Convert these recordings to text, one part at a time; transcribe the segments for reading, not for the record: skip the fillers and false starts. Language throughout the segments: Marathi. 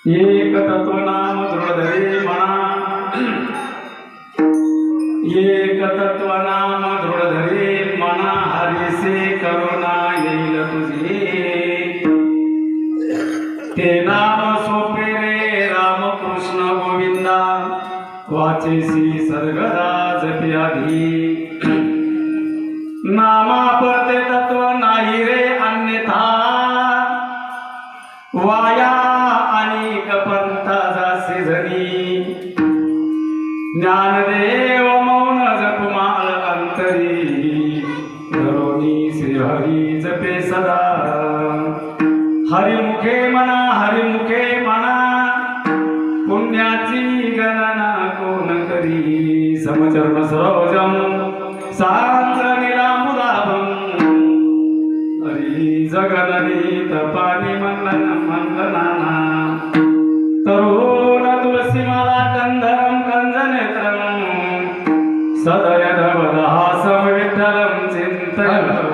एक तत्व नाम दृढधरे मना, एक तत्व नाम दृढधरे मना, हरिसे करुणा येईल तुझे। ते नाम सोपे रे रामकृष्ण गोविंदा, वाचेसी सर्गदा जपी आधी। नामा परते तत्व नाही रे अन्यथा, वाया अनेक पंथा जासे धनी। ज्ञानदेव मौन जपमाळ अंतरी, धरोनी श्री हरी जपे सदा। हरिमुखे म्हणा हरिमुखे म्हणा, पुण्याची गणना कोण करी। समचरण सरोजम सांद्र निलामुदाभम, हरी जगननीत पाणी मंडन मंडनाना। तरुण तुलसी माला कंधरम कंजनेत्रम, सदय नवदहासम विठ्ठलम चिंतनम।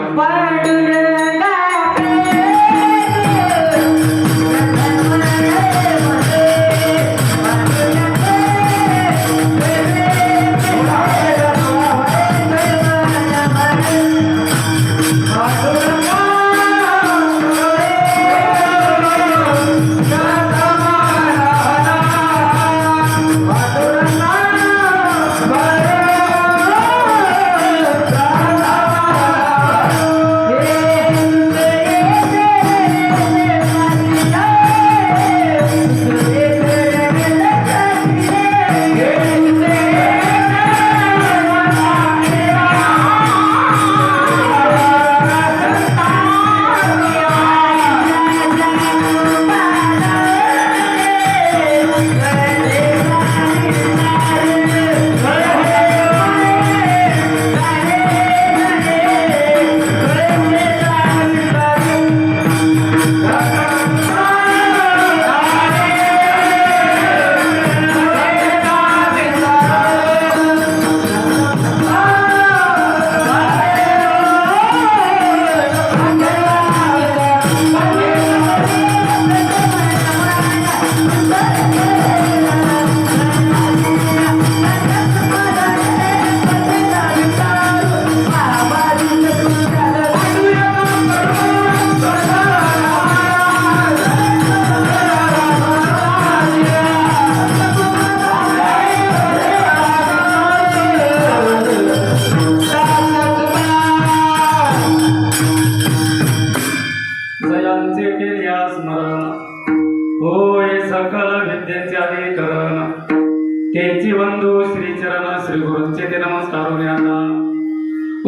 तेची बंधू श्री चरण श्री गुरूंचे ते नमस्कार होण्याचा।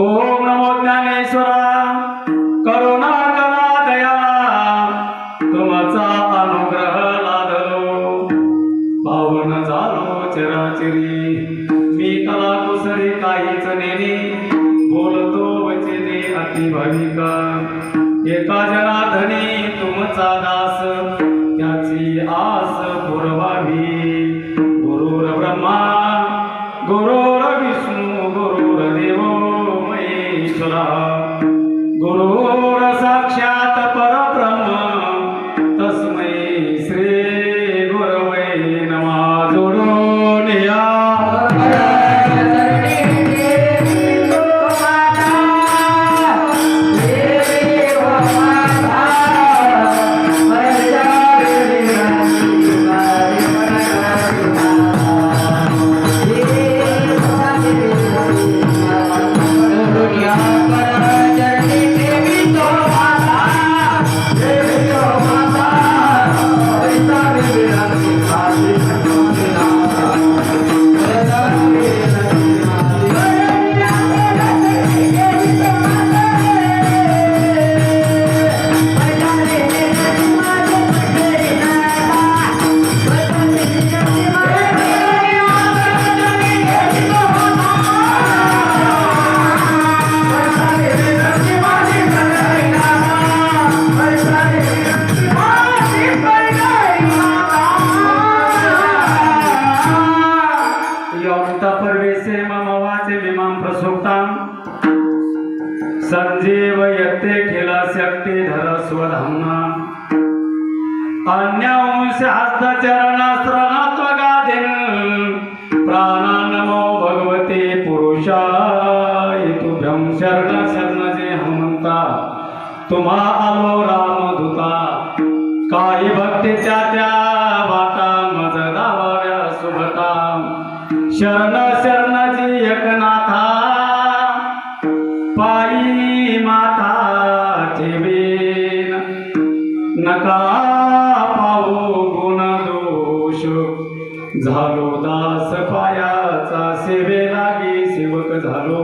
ओम नमो ज्ञानेश्वरा, करुणा कला दयाळा, तुमचा अनुग्रह लादलो। पावन कोण झालो चराचरी मी कला कुसरी काहीच नेने बोलतो वचने अति भाविका एका जनार्दनी तुमचा दास त्याची आस पुरवावी गुरुर ब्रह्मा गुरुर विष्णू गुरुर देव महेश्वरा गुरुर साक्षात परब्रह्म तस्मै श्री गुरवे नमः जोडून या संजीव यत्ते खेला शक्ती धर स्वधामना अन्यांश हस्त चरणास्त्रनात्वगादिन प्राणा नमो भगवते पुरुषाय तुभ्यं शरण शरण जे हनुमंता तुम्हा आलो रामदूता काही भक्तीच्या त्या वाटा मज दावाव्या सुभता शरण शरणाची एकनाथा पायी माता ठेवेन नका पाहू गुण दोष झालो दास पायाचा सेवे लागी सेवक झालो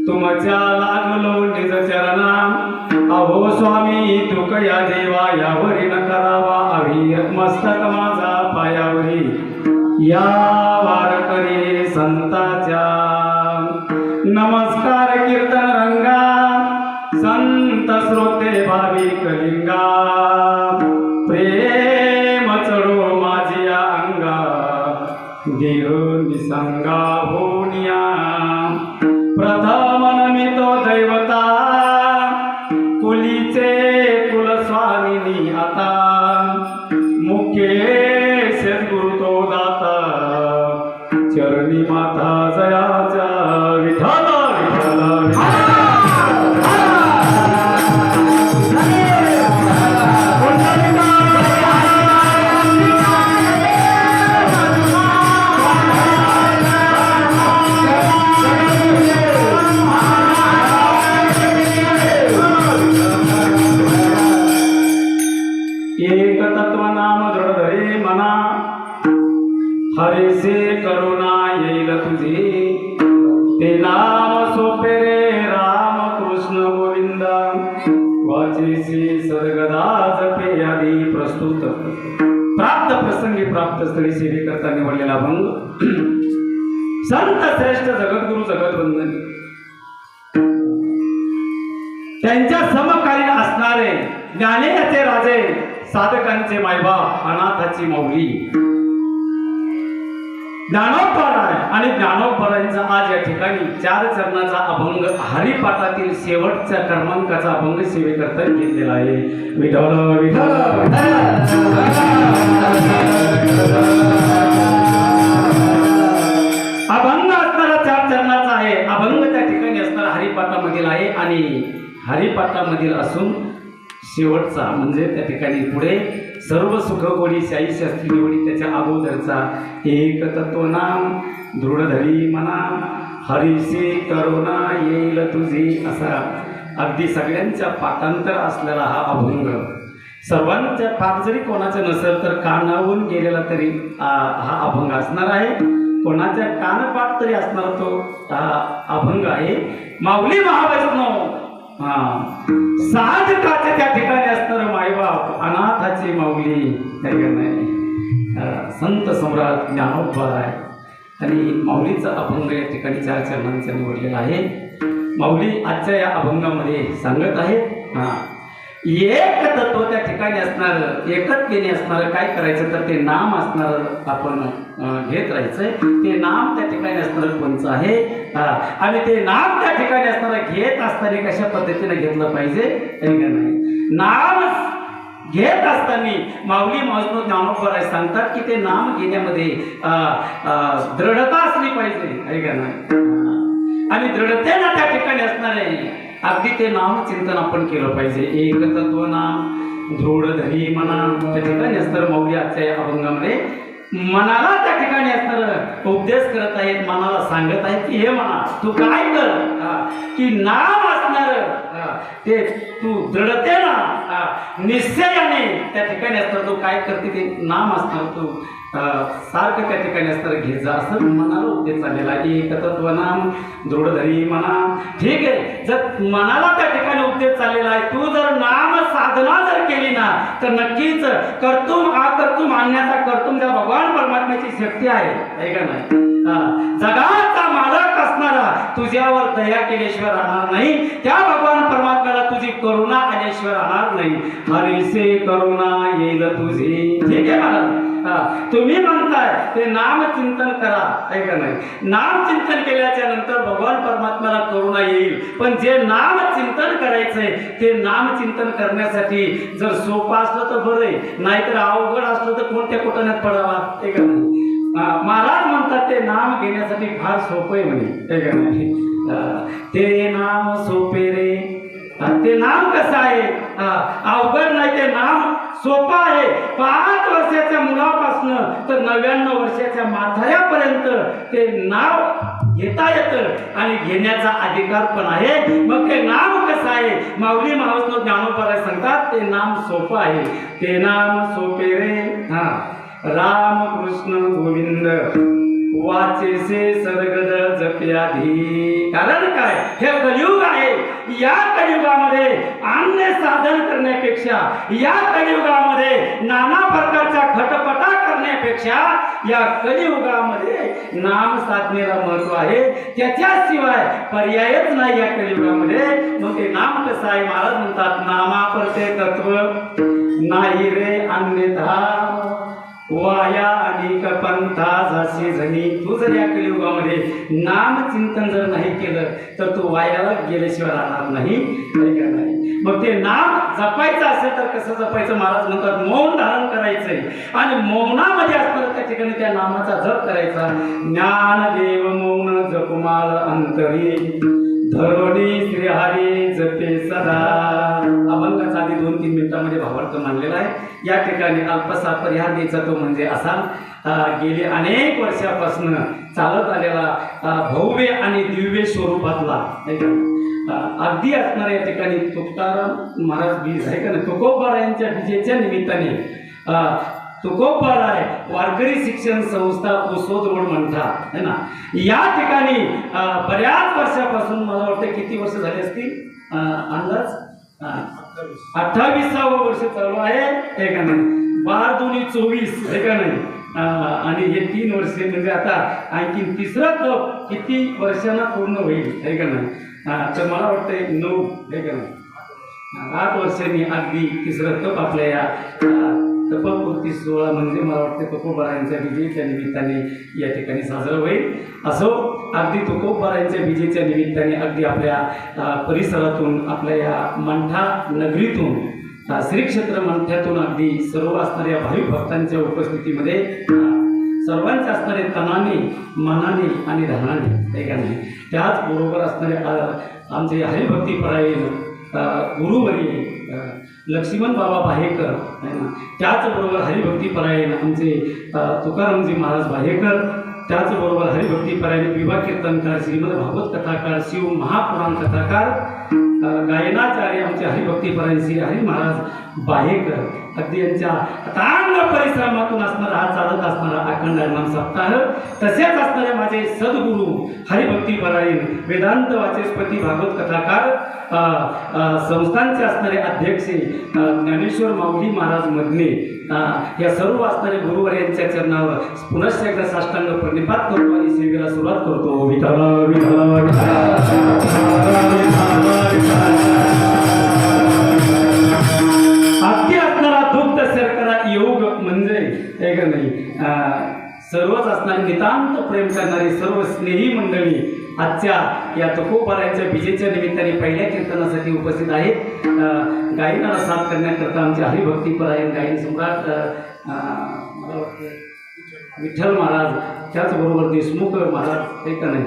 तुमच्या लागलो निज चरणा अहो स्वामी तुकया देवा यावरी न करावा अभियत मस्तक माझा पायावरी या वारकरी संताच्या नमस्कार कीर्तन रंगा संत श्रोते भाविक लिंगा प्रेम चढो माझिया अंगा देह निसंगा होनिया प्रथम नमितो दैवता कुलीचे कुलस्वामिनी आता मुख्य सद्गुरु तो दाता चरणी माता जयाचा विठ्ठल एक तत्व नाम दृढ धरे मना हरेसे करुणा येईल तुझे ते नाम सोपे रे राम कृष्ण गोविंद वाचेसी सर्गदा जपे आदी प्रस्तुत प्राप्त प्रसंगी प्राप्त स्थळी सेवे करता निवडलेला भंग संत श्रेष्ठ जगद्गुरु जगतवंदन त्यांच्या समकालीन असणारे ज्ञानेयाचे राजे साधकांचे मायबाप अनाथाची माऊली ज्ञानोबा आणि ज्ञानोबांचा आज या ठिकाणी 4 चरणाचा अभंग हरिपाठातील शेवटच्या क्रमांकाचा अभंग सेवेकरता घेतलेला आहे. विठ्ठल विठ्ठल अभंग असणारा 4 चरणाचा आहे. अभंग त्या ठिकाणी असणारा हरिपाठामधील आहे आणि हरिपाठामधील असून शेवटचा म्हणजे त्या ठिकाणी पुढे सर्व सुख गोडी शाही शास्त्री निवडी त्याच्या अगोदरचा एक तत्व नाम दृढ धरी मना हरीसे करुणा येईल तुझी असा अगदी सगळ्यांच्या पाठांतर असलेला हा अभंग सर्वांच्या पाठ जरी कोणाचा नसेल तर कानावून गेलेला तरी हा अभंग असणार आहे. कोणाच्या कानपाठ तरी असणारा तो हा अभंग आहे. माऊली महावैष्णव साधकाचे त्या ठिकाणी असणारं मायबाप अनाथाची माऊली नाही संत सम्राट ज्ञानोबा आहे आणि माऊलीचा अभंग या ठिकाणी 4 चरणांचा निवडलेला आहे. माऊली आजच्या या अभंगामध्ये सांगत आहेत एक तत्व त्या ठिकाणी असणार, एकत्वेने असणार. काय करायचं तर ते नाम असणार आपण घेत राहायचंय. ते नाम त्या ठिकाणी असणार कोणचं आहे आणि ते नाम त्या ठिकाणी असणार घेत असताना कशा पद्धतीने घेतलं पाहिजे नाम घेत असताना माऊली महात्मा ज्ञानोबा सांगतात की ते नाम घेण्यामध्ये दृढता असली पाहिजे आहे का नाही. आणि दृढतेनं त्या ठिकाणी असणार आहे अगदी ते नामचिंतन आपण केलं पाहिजे. एक तत्व नाम दृढ धरी मना त्या ठिकाणी असणार. माऊली आजच्या या अभंगामध्ये मनाला त्या ठिकाणी असणार उपदेश करत आहेत, मनाला सांगत आहेत की हे मना तू काय कर की नाम असणार ते तू दृढतेनं निश्चयाने त्या ठिकाणी असणार. तू काय करते ते नाम असणार तू सारखं त्या ठिकाणी असणार घे जा असं मनाला उपदेश चाललेला आहे. एक तत्व नाम दृढ धरी मना. ठीक आहे, जर मनाला त्या ठिकाणी उपदेश चाललेला आहे तू जर नाम साधना जर केली ना तर नक्कीच कर्तुम अकर्तुम आणण्याचा कर्तुम ज्या भगवान परमात्म्याची शक्ती आहे का नाही. जगाचा मालक असणारा तुझ्यावर दया केल्याशिवाय राहणार नाही. त्या भगवान परमात्म्याला तुझी करुणा आल्याशिवाय राहणार नाही. हरीसे करुणा येईल तुझी. ठीक आहे महाराज, तुम्ही म्हणताय ते नाम चिंतन करा आहे का नाही. नाम चिंतन केल्याच्या नंतर भगवान परमात्म्याला करुणा येईल. पण जे नाम चिंतन करायचंय ते नाम चिंतन करण्यासाठी जर सोपं असलं तर बरं आहे, नाहीतर अवघड असलं तर कोणत्या कोटण्यात पडावा आहे का नाही. महाराज म्हणतात ते नाम घेण्यासाठी फार सोपं आहे म्हणे आहे का नाही. ते नाम सोपे रे. ते नाम कसं आहे अवघड नाही, ते नाम सोपं आहे. 5 वर्षाच्या मुलापासून तर 99 वर्षाच्या म्हाताऱ्यापर्यंत ते नाव घेता येतं आणि घेण्याचा अधिकार पण आहे. मग ते नाम कसं आहे माऊली महात्मा ज्ञानोबा सांगतात ते नाम सोपं आहे. ते नाम सोपे रे राम कृष्ण गोविंद वाचेसे सदगद जप्याधी. कारण काय हे कलियुग आहे. या कलियुगामध्ये अन्य साधन करण्यापेक्षा, या कलियुगामध्ये नाना प्रकारच्या खटपटा करण्यापेक्षा या कलियुगामध्ये नाम साधनेला महत्व आहे. त्याच्याशिवाय पर्यायच नाही या कलियुगामध्ये. मग ते नाम कसं आहे महाराज म्हणतात नामापरते तत्व नाही रे अन्यथा वाया अनेक पंथा जसे जणी. तू जर या कलियुगामध्ये नाम चिंतन जर नाही केलं तर तू वायाला गेल्याशिवाय राहणार नाही. मग ते नाम जपायचं असेल तर कसं जपायचं महाराज म्हणतात मौन धारण करायचंय आणि मौनामध्ये असताना त्या ठिकाणी त्या नामाचा जप करायचा. ज्ञानदेव मौन जपमाल अंतरी धरणी श्रीहरी जपे सदा. अभंगाचा आधी 2-3 मिनिटांमध्ये भावार्थ मांडलेला आहे. या ठिकाणी अल्पसा परिहार द्यायचा तो म्हणजे असा गेले अनेक वर्षापासून चालत आलेला भव्य आणि दिव्य स्वरूपातला अगदी असणाऱ्या या ठिकाणी तुकाराम महाराज बीज आहे का नाही तुकोबा यांच्या बीजेच्या निमित्ताने तुकोबाराय वारकरी शिक्षण संस्था पुसोद रोड मंठा है ना. या ठिकाणी बऱ्याच वर्षापासून मला वाटतं किती वर्ष झाली असतील अंदाज 28वावं वर्ष चालू आहे का नाही. 12-2-24 आहे का नाही. आणि हे 3 वर्षे म्हणजे आता आणखी तिसरा तप किती वर्षांना पूर्ण होईल आहे का नाही. तर मला वाटतं 9 आहे का नाही 8 वर्षांनी अगदी तिसरं तप आपल्या या तपपूर्ती सोहळा म्हणजे मला वाटतं तुकोबारायांच्या विजेच्या निमित्ताने या ठिकाणी साजरा होईल. असो अगदी तुकोबारायांच्या विजेच्या निमित्ताने अगदी आपल्या परिसरातून आपल्या या मंठा नगरीतून श्री क्षेत्र मंठ्यातून अगदी सर्व असणाऱ्या भाविक भक्तांच्या उपस्थितीमध्ये सर्वांचे असणारे तनाने मनाने आणि धनाने आहे का नाही. त्याचबरोबर असणारे आमचे हरिभक्तीपरायण गुरुवर्य लक्ष्मण बाबा बाहेकर आहे ना. त्याचबरोबर हरिभक्तीपरायण आमचे तुकारामजी महाराज बाहेकर. त्याचबरोबर हरिभक्तीपरायण विवाह कीर्तनकार श्रीमद भागवत कथाकार शिव महापुराण कथाकार गायनाचार्य आमचे हरिभक्तीपरायण श्री हरी महाराज बाहेकर अगदी यांच्या अथांग परिश्रमातून असणारा हा चालत असणारा अखंड हरिनाम सप्ताह, तसेच असणारे माझे सद्गुरू हरिभक्तीपरायण वेदांत वाचस्पती भागवत कथाकार संस्थांचे असणारे अध्यक्ष ज्ञानेश्वर माऊली महाराज मधने या सर्व असणारे गुरुवर यांच्या चरणावर पुनश्च एकदा साष्टांग प्रणिपात करतो आणि सेवेला सुरुवात करतो. विठ्ठल विठ्ठल अगदी असणारा दुग्ध शर्करा योग म्हणजे एक नाही, सर्वच असणारे नितांत प्रेम करणारी सर्व स्नेही मंडळी आजच्या या तुकोबारायांच्या विजेच्या निमित्ताने पहिल्या कीर्तनासाठी उपस्थित आहेत. गायनाला साथ करण्याकरता आमचे हरिभक्तीपरायण गायन सम्राट मला वाटतं विठ्ठल महाराज, त्याचबरोबर देशमुख महाराज ते का नाही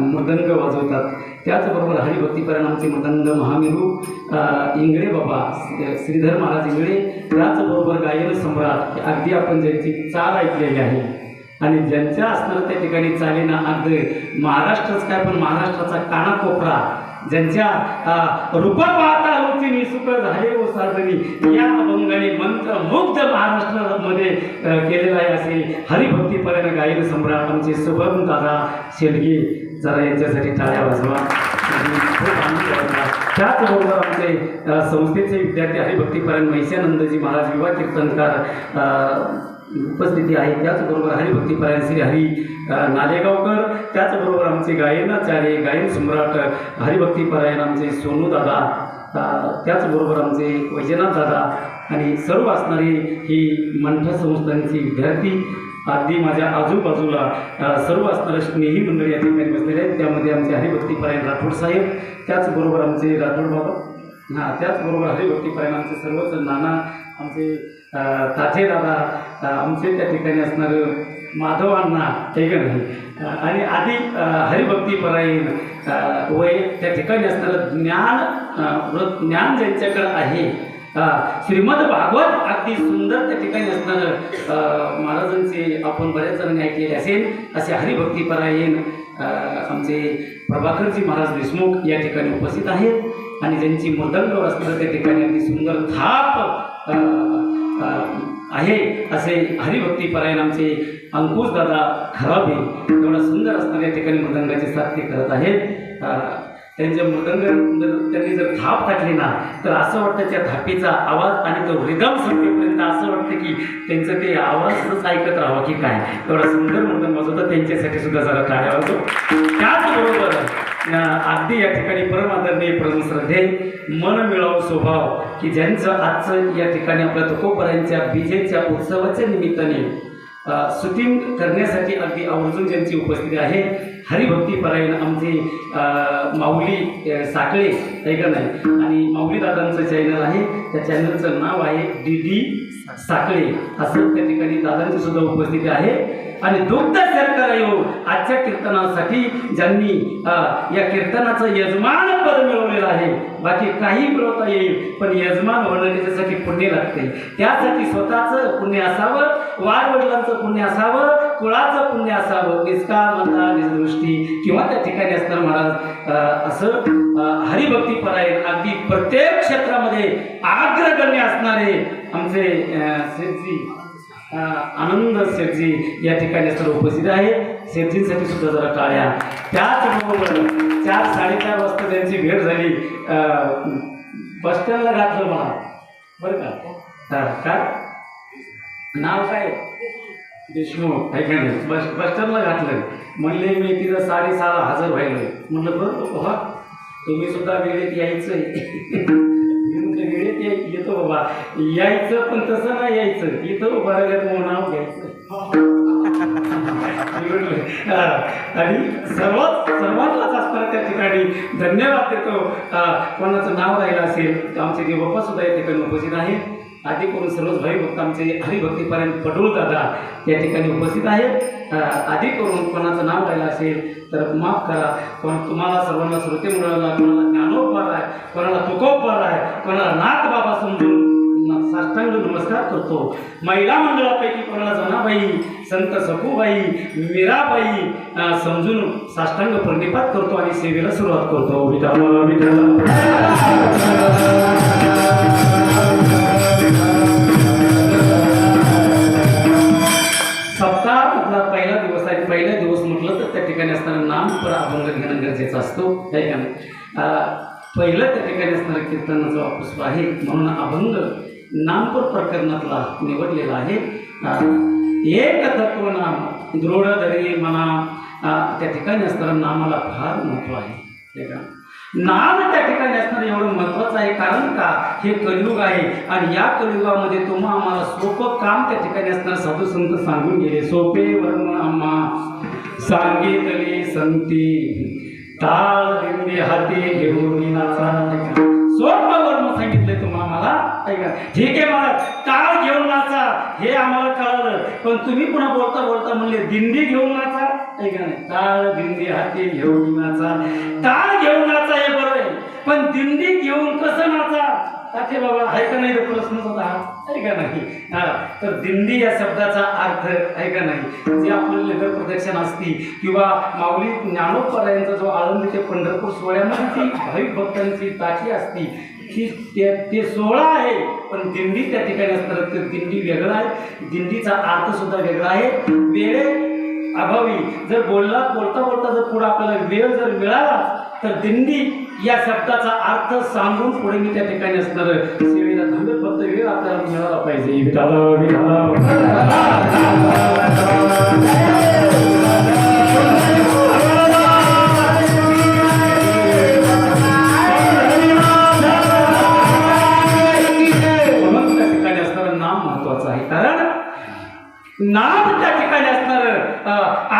मृदंग वाजवतात, त्याचबरोबर हरिभक्तीपरायण आमचे मृदंग महामेरू इंगळे बाबा श्रीधर महाराज इंगळे, त्याचबरोबर गायन सम्राट अगदी आपण ज्यांची चाल ऐकलेली आहे आणि ज्यांच्या असणारं त्या ठिकाणी चालीना अगदी महाराष्ट्रच काय पण महाराष्ट्राचा कानाकोपरा ज्यांच्या रूप पाहता होती निसुख झाले व सार्वजनी या अभंगाने मंत्रमुग्ध महाराष्ट्रामध्ये केलेला आहे असे हरिभक्तीपरायण गायन सम्राट आमचे शुभम दादा शेडगे, जरा यांच्यासाठी टाळ्या वाजवा. खूप आनंद वाटला. त्याचबरोबर आमचे संस्थेचे विद्यार्थी हरिभक्तीपरायण महिषानंदजी महाराज युवा कीर्तनकार उपस्थिती आहे, त्याचबरोबर हरिभक्तीपरायण श्री हरी नालेगावकर, त्याचबरोबर आमचे गायनाचार्य गायन सम्राट हरिभक्तीपरायण आमचे सोनू दादा, त्याचबरोबर आमचे वैजनाथ दादा आणि सर्व असणारी ही मंठा संस्थांची विद्यार्थी अगदी माझ्या आजूबाजूला सर्व असणारे स्नेही मंडळी या ठिकाणी बसलेले आहेत. त्यामध्ये आमचे हरिभक्तीपरायण राठोड साहेब, त्याचबरोबर आमचे राठोड बाबा, त्याचबरोबर हरिभक्तीपरायण आमचे सर्वच नाना, आमचे ताठे दादा, आमचे त्या ठिकाणी असणारं माधव अण्णा हे का नाही, आणि आधी हरिभक्तीपरायण वय त्या ठिकाणी असणारं ज्ञान ज्यांच्याकडं आहे, श्रीमद भागवत अगदी सुंदर त्या ठिकाणी असणारं महाराजांचे आपण बऱ्याच जणांनी ऐकलेले असेल असे हरिभक्तीपरायण आमचे प्रभाकरजी महाराज देशमुख या ठिकाणी उपस्थित आहेत आणि ज्यांची मृदंग असणारं त्या ठिकाणी अगदी सुंदर थाप आहे असे हरिभक्तीपरायण आमचे अंकुश दादा खराबे एवढा सुंदर असणाऱ्या ठिकाणी मृदंगाची साथ ते करत आहेत. त्यांच्या मृदंग त्यांनी जर थाप टाकली ना तर असं वाटतं त्या थापीचा आवाज आणि तो रिदम संपेपर्यंत असं वाटतं की त्यांचं ते आवाजच ऐकत राहावं की काय, एवढा सुंदर मृदंग वाजवतं. त्यांच्यासाठी सुद्धा जरा टाळ्या वाजवतो. त्याचबरोबर अगदी या ठिकाणी परमादरणीय परमश्रद्धे मन मिळावं स्वभाव की ज्यांचं आजचं या ठिकाणी आपल्या तुकोबारायांच्या बीजेच्या उत्सवाच्या निमित्ताने शूटिंग करण्यासाठी अगदी आवर्जून ज्यांची उपस्थिती आहे हरिभक्तीपरायण आमचे माऊली साखळे ऐका नाही आणि माऊली दादांचं चॅनल आहे, त्या चॅनलचं नाव आहे DD साखळे असं त्या ठिकाणी दादांची सुद्धा उपस्थिती आहे. आणि दुग्ध शर्करा योग आजच्या कीर्तनासाठी ज्यांनी या कीर्तनाचं यजमान पद मिळवलेलं आहे, बाकी काही मिळवता येईल पण यजमान होणं त्याच्यासाठी पुण्य लागते. त्यासाठी स्वतःचं पुण्य असावं, वाडवडिलांचं पुण्य असावं, कुळाचं पुण्य असावं, निष्कामता निजदृष्टी किंवा त्या ठिकाणी असणार महाराज असं हरिभक्तीपरायण अगदी प्रत्येक क्षेत्रामध्ये अग्रगण्य असणारे आमचे शेठजी आनंद शेठजी या ठिकाणी असताना उपस्थित आहे. शेठजींसाठी सुद्धा जरा टाळ्या. त्याचबरोबर 4-4:30 वाजता त्यांची भेट झाली, बस स्टँडला घातलं मला बरं का, काय नाव काय देशमुख आहे का नाही, बस स्टँडला घातलं. म्हणले मी तिथं 6:30 हजर व्हायला. म्हणलं बरं बाबा तुम्ही सुद्धा वेळेत यायचं आहे. वेळेत येतो बाबा, यायचं पण तसं नाही यायचं, इथं बऱ्याच नाव घ्यायचं. आणि सर्वांनाच असताना त्या ठिकाणी धन्यवाद देतो. कोणाचं नाव राहिलं असेल तर आमचे देवबाप्पा सुद्धा या ठिकाणी उपस्थित आहेत. आधी करून सर्वच भाईभक्त आमचे हरिभक्तीपरायण पडूळ दादा या ठिकाणी उपस्थित आहेत. आधी करून कोणाचं नाव राहिलं असेल तर माफ करा. तुम्हाला सर्वांना श्रोते मिळाला, कोणाला ज्ञानोपार आहे, कोणाला तुकोपार आहे, कोणाला नाथ बाबा समजून साष्टांग नमस्कार करतो. महिला मंडळापैकी कोणाला जनाबाई, संत सखूबाई, मीराबाई समजून साष्टांग प्रणिपात करतो आणि सेवेला सुरुवात करतो. विठाल विठाल सप्ताहातला पहिला दिवस आहे. पहिला दिवस म्हटलं तर त्या ठिकाणी असताना नाम पर अभंग घेणं गरजेचं असतो. आहे का नाही? पहिलं त्या ठिकाणी असणारं कीर्तनाचा वापस आहे म्हणून अभंग नामपर प्रकरणातला निवडलेला आहे. एक तत्व नाम दृढ धरी मना त्या ठिकाणी असणारं नामाला फार महत्व आहे. का नाम त्या ठिकाणी असणारं एवढं महत्वाचं आहे कारण का हे कलियुग आहे आणि या कलियुगामध्ये तुम्हा आम्हाला सोपं काम त्या ठिकाणी असणारं साधू संत सांगून गेले. सोपे वर्म आम्हा सांगितले संती टाळ दिंडी हाती घेऊन नाचा. सोपं वर्म सांगितलंय तुम्हाला आम्हाला. ऐका ठीक आहे मला टाळ घेऊन नाचा हे आम्हाला कळलं पण तुम्ही पुन्हा बोलता बोलता म्हणले दिंडी घेऊन नाचा. ऐका नाही टाळ दिंडी हाती घेऊन नाचा. टाळ घेऊन नाचा हे बरोबर आहे पण दिंडी घेऊन कसं नाचा ते बाबा आहे का नाही प्रश्नच होता आहे का नाही. तर दिंडी या शब्दाचा अर्थ आहे का नाही जे आपल्याला नगर प्रदक्षिणा असती किंवा माऊली ज्ञानोबरायांचा जो आळंदी ते पंढरपूर सोहळ्यामध्ये ती भाविक भक्तांची ताटी असती ते सोहळा आहे पण दिंडी त्या ठिकाणी असणार तर दिंडी वेगळा आहे. दिंडीचा अर्थ सुद्धा वेगळा आहे. वेळे अभावी जर बोलता बोलता जर पुढे आपल्याला वेळ जर मिळाला तर दिंडी या शब्दाचा अर्थ सांगून पुढे मी त्या ठिकाणी असणार सेवेला थांबेल. फक्त वेळ आपल्याला मिळाला पाहिजे. म्हणून त्या ठिकाणी असणारं नाम महत्वाचं आहे कारण नाम त्या ठिकाणी असणार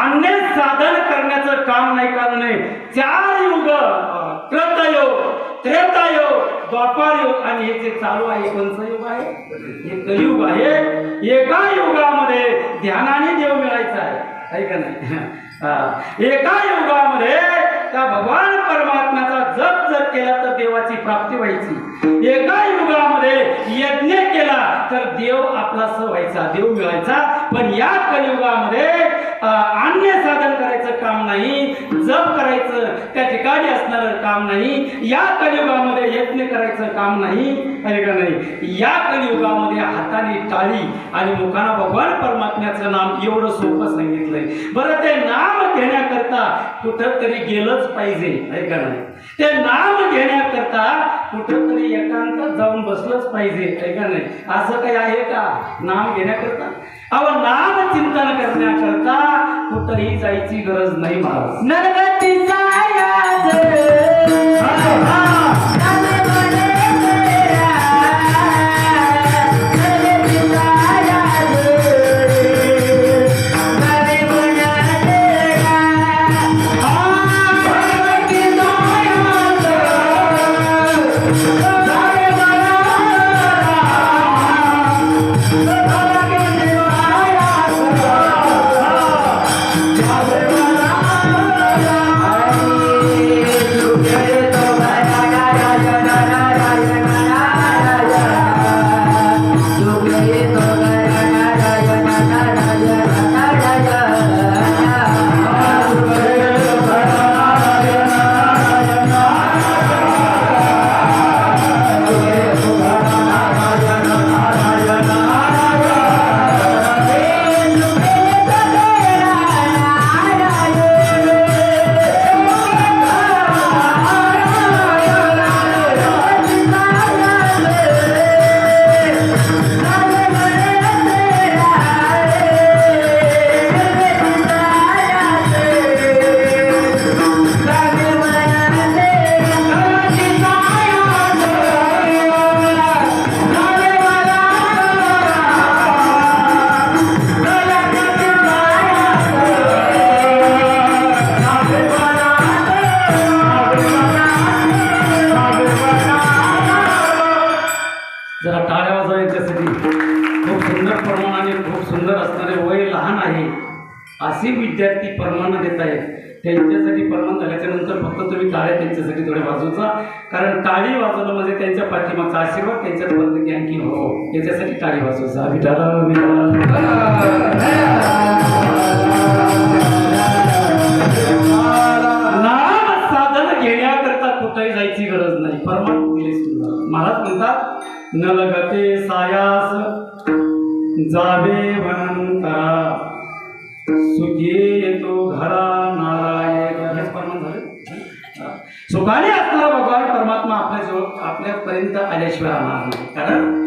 अन्य साधन करण्याचं काम नाही कारण नाही. 4 युग कृतयुग त्रेतायुग द्वापारयुग आणि हे जे चालू आहे कोणचं युग आहे हे कलियुग आहे. एका युगामध्ये ध्यानाने देव मिळायचा आहे का नाही. एका युगामध्ये त्या भगवान परमात्म्याचा जप जर केला तर देवाची प्राप्ती व्हायची. एका युगामध्ये यज्ञ केला तर देव आपलाच व्हायचा देव मिळायचा. पण या कलियुगामध्ये अन्य साधन करायचं काम नाही जप करायचं त्या ठिकाणी असणारं काम नाही. या कलियुगामध्ये यज्ञ करायचं काम नाही आहे का नाही. या कलियुगामध्ये हाताने टाळी आणि मुखाना भगवान परमात्म्याचं नाम एवढं सोपं सांगितलंय. बरं ते नाम घेण्याकरता कुठं तरी गेलंच पाहिजे आहे का नाही. ते नाम घेण्याकरता कुठं तरी एकांतात जाऊन बसलंच पाहिजे आहे का नाही. असं काही आहे का नाम घेण्याकरता. नाम चिंतन करण्याकरता कुठंही जायची गरज नाही महाराज. नरगतीचा त्यांच्यासाठी परमान झाल्याच्या नंतर फक्त तुम्ही टाळ्या त्यांच्यासाठी थोड्या वाजवचा, कारण टाळी वाजवणं म्हणजे त्यांच्या पाठीमागचा आशीर्वाद त्यांच्यापर्यंत की आणखीन हो, याच्यासाठी टाळी वाजवायचा. विठाला नाम साधन घेण्याकरता कुठेही जायची गरज नाही. परमान दिले सुंदर महाराज म्हणतात, न लगते सायास जावे वनंतरा, सुखी येतो घरा नारायण. हेच परमान झाले. सुखाने असणारा भगवान परमात्मा आपल्यापर्यंत आल्याशिवाय राहणार नाही. कारण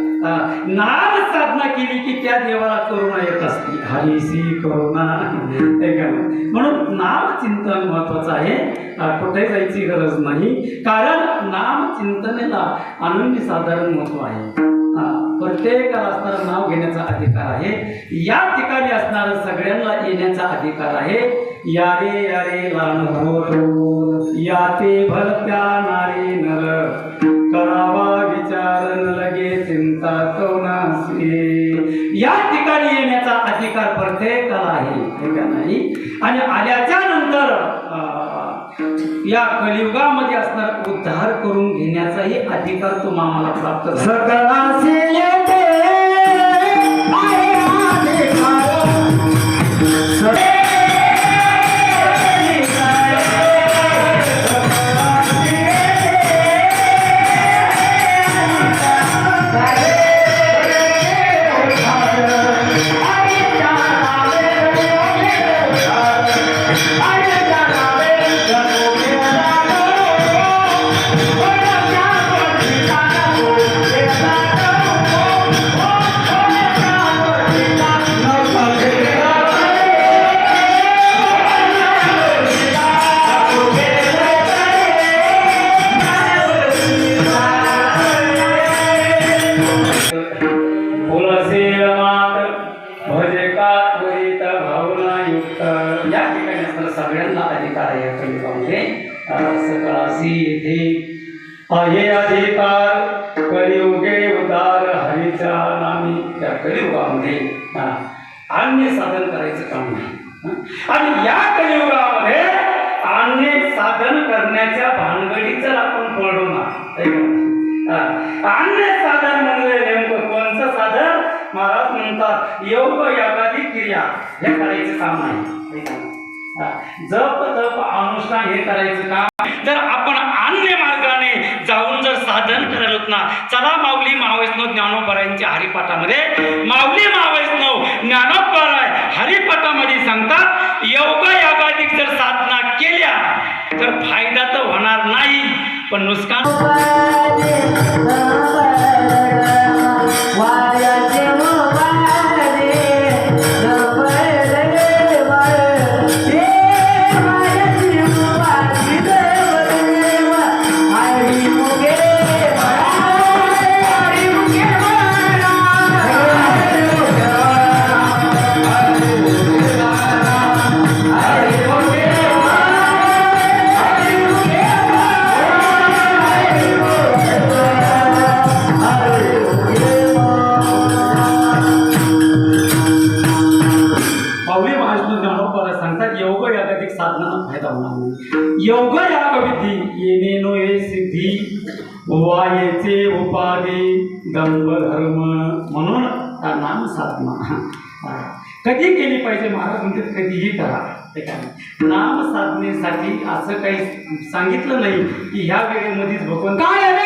नाम साधना केली की त्या देवाला करुणा येत असते. हरीसी करुणा. म्हणून नाम चिंतन महत्वाचं आहे. कुठेही जायची गरज नाही, कारण नाम चिंतनेला अनन्य साधारण महत्व आहे. प्रत्येकाला असणारं नाव घेण्याचा अधिकार आहे. या ठिकाणी असणारं सगळ्यांना येण्याचा अधिकार आहे. यारे यारे लहान होतो याते भलत्या नारे नर, करावा विचार न लगे चिंता कवनासी. या ठिकाणी येण्याचा अधिकार प्रत्येकाला आहे का नाही. आणि आल्याच्या नंतर या कलियुगामध्ये असणार उद्धार करून घेण्याचाही अधिकार तो आम्हाला प्राप्त झाला. सगळ्यांना अधिकार आहे. कलियुगामध्ये सकळासी येथे आहे अधिकार, कलियुगे उदार हरीच्या नामी. या कलियुगामध्ये अन्य साधन करायचं काम नाही. आणि या कलियुगामध्ये अन्य साधन करण्याच्या भानगडीत जर आपण पडलो ना, अन्य साधन म्हणजे नेमकं कोणचं साधन? महाराज म्हणतात योग यागादी क्रिया हे करायचं काम नाही. जप तप अनुष्ठान हे करायचं काम जर आपण अन्य मार्गाने जाऊन जर साधन करायला ना, चला माऊली महावैष्णव ज्ञानोबरायांच्या हरिपाठामध्ये माऊली महावैष्णव ज्ञानोबराय हरिपाठामध्ये सांगतात, योग यागाधिक जर साधना केल्या तर फायदा तर होणार नाही, पण नुकसान योग याग विधी येणे नोये सिद्धी, वायेचे उपाधी दंभ धर्म. म्हणून नाम साधना कधी केली पाहिजे? महाराज म्हणतात कधीही करा. नाम साधनेसाठी असं काही सांगितलं नाही की ह्या वेळेमध्येच भगवंत काय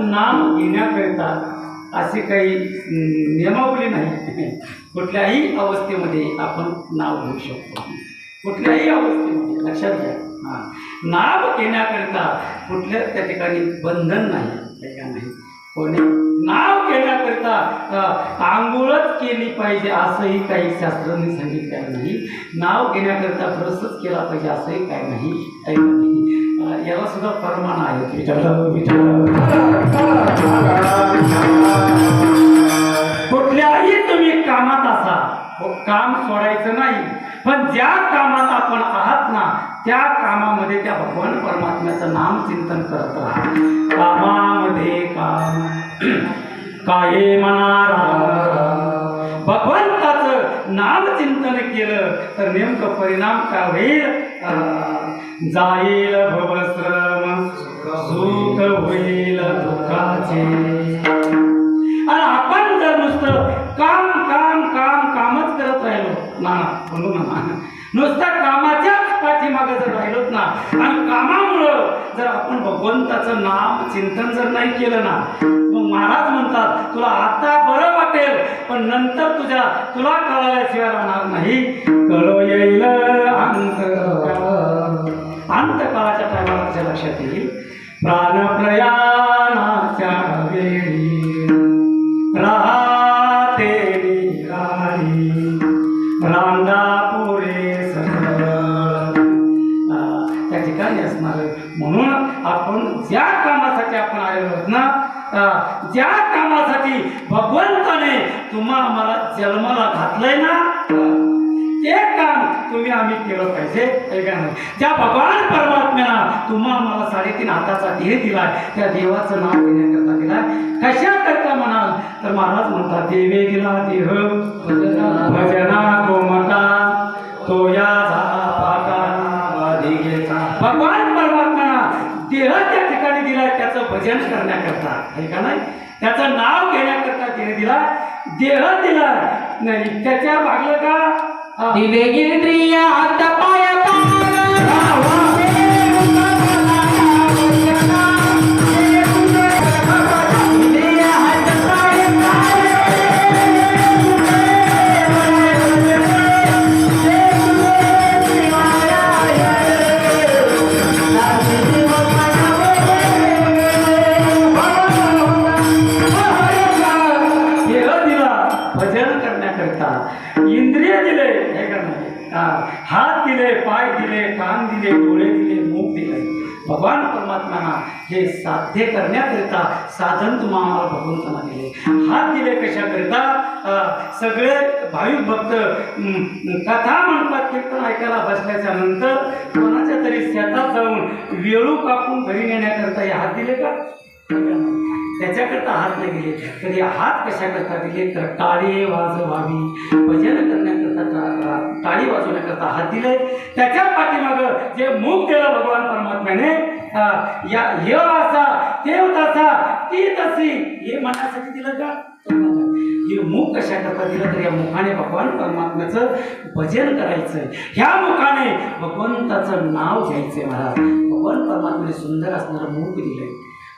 नाम घेण्याकरिता अशी काही नियमावली नाही. कुठल्याही अवस्थेमध्ये आपण नाव घेऊ शकतो, कुठल्याही अवस्थेमध्ये. लक्षात घ्या. हां, नाव घेण्याकरिता कुठल्या त्या ठिकाणी बंधन नाही का नाही. कोणी नाव घेण्याकरिता आंघोळच केली पाहिजे असंही काही शास्त्रांनी सांगितलेलं नाही. नाव घेण्याकरिता ब्रशच केला पाहिजे असंही काही नाही. याला सुद्धा प्रमाण आहे. कुठल्याही तुम्ही कामात असा, काम सोडायचं नाही, पण ज्या कामात आपण आहात ना त्या कामामध्ये त्या भगवान परमात्म्याचं नाम चिंतन करत राहा. कामामध्ये काम काय म्हणा, भगवंताचं नाम चिंतन केलं तर नेमकं परिणाम काय होईल? जाईल भवश्रम सुख होईल दुःखाचे. आणि आपण जर नुसतं काम काम काम कामच करत राहिलो ना, म्हणू ना, नुसत्या कामाच्याच पाठीमागे जर राहिलोत ना आणि कामामुळं जर आपण भगवंताचं नाम चिंतन जर नाही केलं ना, मग महाराज म्हणतात तुला आता बरं वाटेल पण नंतर तुला कळल्याशिवाय राहणार नाही. कळो येईल अंतकाळाच्या टायमाला तुझ्या लक्षात येईल. प्राणप्रयाणाच्या वेळी राहते निराळी रांगा पुरे सरळ त्या ठिकाणी असणार. म्हणून आपण ज्या कामासाठी आपण आलेलो आहोत ना, ज्या कामासाठी भगवंताने आम्हाला जन्माला घातलंय ना, ते काम आम्ही केलं पाहिजे. ज्या भगवान परमात्म्यानं आम्हाला 3.5 हाताचा देह दिलाय त्या देवाचं नाव घेण्याकरता दिलाय. कशा करता म्हणाल तर महाराज म्हणतात देवे दिला देह भजना गोमटा तो या भगवान परमात्म्यानं देह त्या ठिकाणी दिलाय त्याचं भजन करण्याकरता, आहे का नाही, त्याचं नाव घेण्याकरता देह दिला. देह दिला नाही त्याच्या भागलं का दिले इंद्रिय हात पाय इंद्रिय दिले, हे का नाही, हात दिले, पाय दिले, कान दिले, डोळे दिले, मुख दिले. भगवान परमात्म्याना हे साध्य करण्याकरिता साधन तुम्हाला भगवंतांना दिले. हात दिले कशाकरिता? सगळे भाविक भक्त कथा म्हणतात, कीर्तन ऐकायला बसल्याच्या नंतर कोणाच्या तरी शेतात जाऊन वेळू कापून घरी नेण्याकरता हे हात दिले का? त्याच्याकरता हात नाही दिले. तर हे हात कशाकरता दिले तर टाळी वाजवावी, भजन करण्याकरता टाळी वाजवण्याकरता हात दिले. त्याच्या पाठीमागं जे मुख दिलं भगवान परमात्म्याने, या हे असा देव तसा ती तशी हे म्हणण्यासाठी दिलं का? हे मुख कशाकरता दिलं तर या मुखाने भगवान परमात्म्याचं भजन करायचं, ह्या मुखाने भगवंताचं नाव घ्यायचंय. महाराज भगवान परमात्म्याने सुंदर असणारं मुख दिलंय.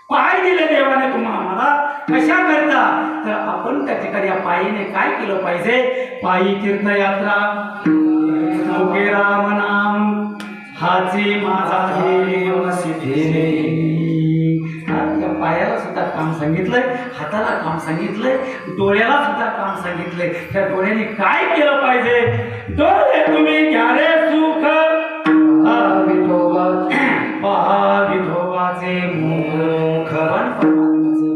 पाय दिले देवाने आम्हाला कशा करता तर आपण त्या ठिकाणी या पायीने काय केलं पाहिजे? पायी तीर्थयात्रा मुखे राम नाम हाचे माझा देव सिद्धे. त्या पायाला सुद्धा काम सांगितलंय, हाताला काम सांगितलंय, डोळ्याला सुद्धा काम सांगितलंय. त्या डोळ्याने काय केलं पाहिजे? डोळे तुम्ही घ्या रे सुख विठोबाचे मुख, परमात्म्याचं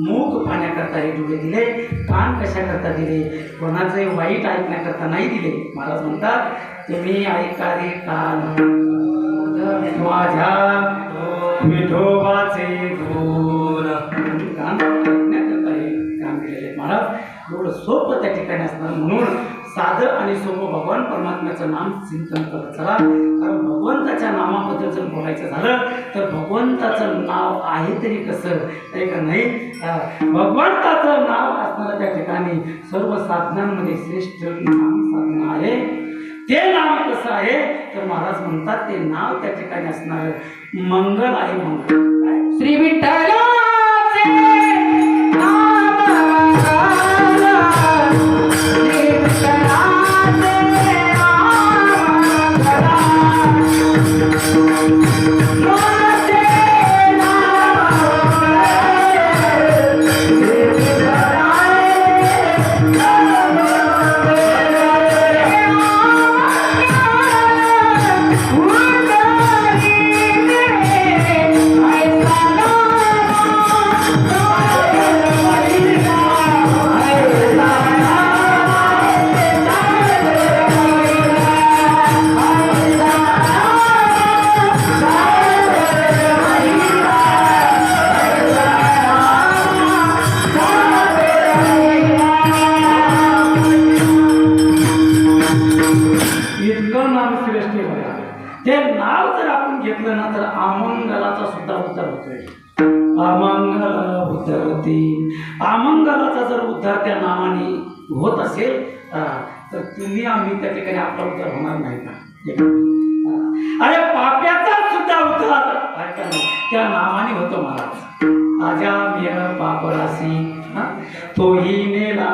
मुख पाहण्याकरता हे डोळे दिले. कान कशाकरता दिले? कोणाचे वाईट ऐकण्याकरता नाही दिले. महाराज म्हणतात तुम्ही ऐका रे कान माझ्या विठोबाचे गुण. कान ऐकण्याकरता हे काम केलेले. महाराज एवढं सोपं त्या ठिकाणी असणार. म्हणून साधं आणि सोपं भगवान परमात्म्याचं नाम चिंतन करत चला. कारण भगवंताच्या नामाबद्दल जर बोलायचं झालं तर भगवंताचं नाव आहे तरी कसं, आहे का नाही. भगवंताचं नाव असणारं त्या ठिकाणी सर्व साधनांमध्ये श्रेष्ठ नाम साधना आहे. ते नाव कसं आहे तर महाराज म्हणतात ते नाव त्या ठिकाणी असणारं मंगल आहे. मंगल श्री विठ्ठल उद्धरते. अमंगलाचा जर उद्धार त्या नामाने होत असेल तर तुम्ही आम्ही त्या ठिकाणी आपला उद्धार होणार नाही का? अरे पाप्याचा सुद्धा उद्धार ऐका ना, त्या नामाने होतो महाराज. आजा मेर पापराशी तोही नेला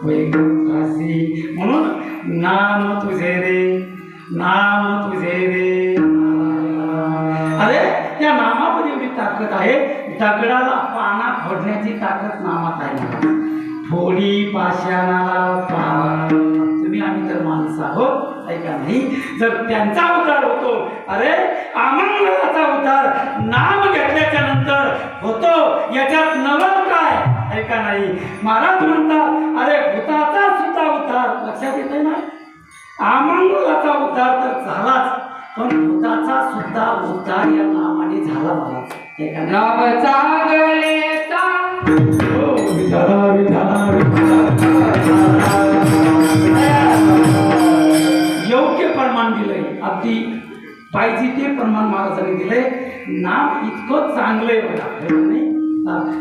वैकुंठासी. म्हणून नाम तुझे रे, नाम तुझे रे. अरे त्या नामामध्ये एवढी ताकद आहे, दगडाला पाना फोडण्याची ताकद नामात आहे महाराज. फोडी पाषाणाला पाना. तुम्ही आम्ही तर माणसं आहोत ऐका नाही, जर त्यांचा उद्धार होतो, अरे अमंगलाचा उद्धार नाम घेतल्याच्या नंतर होतो, याच्यात नवल काय ऐका नाही. महाराज म्हणतात अरे भूताचा सुद्धा उद्धार लक्षात येते ना. अमंगलाचा उद्धार तर झालाच, पण भूताचा सुद्धा उद्धार या नामाने झाला महाराज ऐका नाही. नाम चांगलेचा हो, विठाला, विठाला, विठाला. योग्य प्रमाण दिलंय, अगदी पाहिजे ते प्रमाण महाराजांनी दिलंय. नाम इतकं चांगलंय बघा नाही.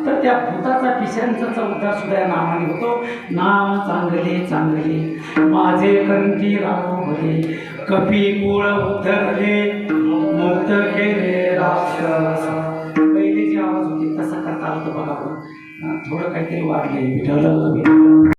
तर त्या भूताचा पिशांचा उद्धार सुद्धा या नामाने होतो. नाम चांगले चांगले माझे कंठी राहो भले, कपी कुळ उद्धरले मुक्त केले राक्षस. पहिले जी आवाज होती तसा करता आलं तर बघा बरं, थोडं काहीतरी वाढले. विठ्ठल